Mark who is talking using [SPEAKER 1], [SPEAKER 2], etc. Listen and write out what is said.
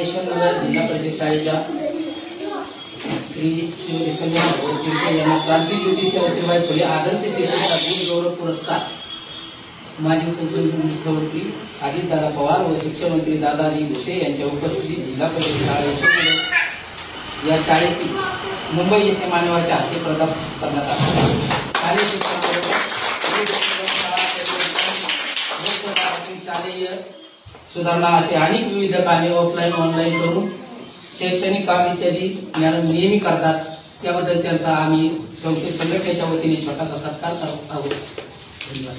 [SPEAKER 1] यशवंतनगर जिल्हा परिषद शाळेच्या श्रीमती संजना भगत यांना क्रांतिज्योती सावित्रीबाई फुले आदर्श शिक्षिका गुण गौरव पुरस्कार माजी मुख्यमंत्री अजितदादा पवार व शिक्षण मंत्री दादाजी भुसे यांच्या उपस्थितीत जिल्हा परिषद शाळा यशवंतनगर या शाळेतील मुंबई येथे मान्यवरांच्या हस्ते प्रदान करण्यात आला। शालेय शालेय सुधारणा असे अनेक विविध कामे ऑफलाईन ऑनलाईन करून शैक्षणिक काम इत्यादी नेहमी करतात। त्याबद्दल त्यांचा आम्ही संघटनेच्या वतीने छोटासा सत्कार करत आहोत। धन्यवाद।